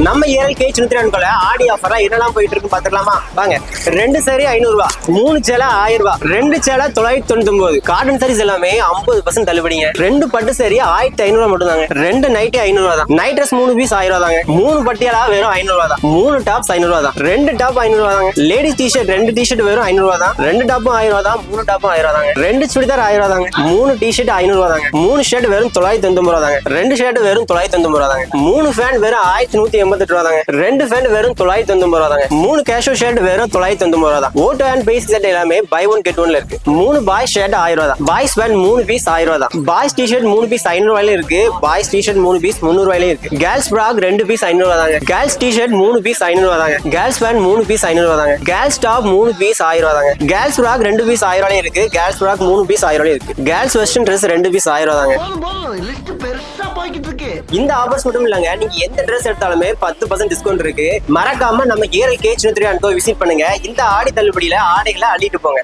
நம்ம ஏரல் கேஜ் நிறுத்தினான்கொள்ள ஆடி ஆஃபரா என்னெல்லாம் போயிட்டு இருக்கு பாத்துக்கலாமா வாங்க. 2 சேரி 500 ரூபா, 3 சேலை 1000 ரூபா, 2 சேலை 999. காட்டன் சாரீஸ் எல்லாமே 50% தள்ளுபடிங்க. 2 பட்டு சேரி 1500 ரூபா மட்டும் தாங்க. 2 நைட்டி 500 ரூபா தான். நைட் ட்ரெஸ் 3 பீஸ் 1000 ரூபா தாங்க. 3 பட்டியாலா வெறும் 500 ரூபா தான். 3 டாப்ஸ் 500 ரூபா தான். 2 டாப் 500 ரூபா தாங்க. லேடிஸ் டிஷர்ட் 2 டிஷர்ட் வெறும் 500 ரூபா தான். 2 டாப்பும் 1000 ரூபா தான். 3 டாப்பும் 1000 ரூபா தாங்க. 2 சுடிதார் 1000 ரூபா தாங்க. 3 டிஷர்ட் 500 ரூபா தாங்க. 3 ஷர்ட் வெறும் 999 ரூபா தாங்க. 2 ஷர்ட் வெறும் 999 ரூபா தாங்க. 3 ஃபேன் வெறும் 1188 ரூபா தாங்க. 2 ஃபேன் வெறும் 999 ரூபா தாங்க. 3 கேஷுவல் ஷர்ட் வெறும் 999 ரூபா தான். ஓட்டோ அண்ட் பேசிக் செட் எல்லாமே பை ஒன் கெட் ஒன்ல இருக்கு. 3 பாய்ஸ் ஷர்ட் 1000 ரூபா தான். பாய்ஸ் பேண்ட் 3 பீஸ் 1000 ரூபா தான். பாய்ஸ் டிஷர்ட் 3 பீஸ் 500 ரூபாயிலும் இருக்கு. பாய்ஸ் டிஷர்ட் 3 பீஸ் 300 ரூபாயிலும் இருக்கு. கேர்ள்ஸ் ஃப்ராக் 2 பீஸ் 500 ரூபா தாங்க. கேர்ள்ஸ் டிஷர்ட் 3 பீஸ் 500 ரூபா தாங்க. கேர்ள்ஸ் பேண்ட் 3 பீஸ் 500 ரூபா தாங்க. கேர்ள்ஸ் டாப் 3 பீஸ் 1000 ரூபா தாங்க. கேர்ள்ஸ் ஃப்ராக் 2 பீஸ் 1000 ரூபாயிலும் இருக்கு. கேர்ள்ஸ் ஃப்ராக் 3 பீஸ் 1000 ரூபாயிலும் இருக்கு. கேர்ள்ஸ் வெஸ்டர்ன் ட்ரெஸ் 2 பீஸ் 1000 ரூபா தாங்க. இந்த ஆஃபர்ஸ் மட்டும் இல்லங்க, நீங்க எந்த ட்ரெஸ் எடுத்தாலுமே 10% டிஸ்கவுண்ட் இருக்கு. மறக்காம நம்ம ஏரல் கேஜ் நிறுத்தினான்கோ விசிட் பண்ணுங்க. இந்த ஆடி தள்ளுபடியில ஆடைகளை அள்ளிட்டு போங்க.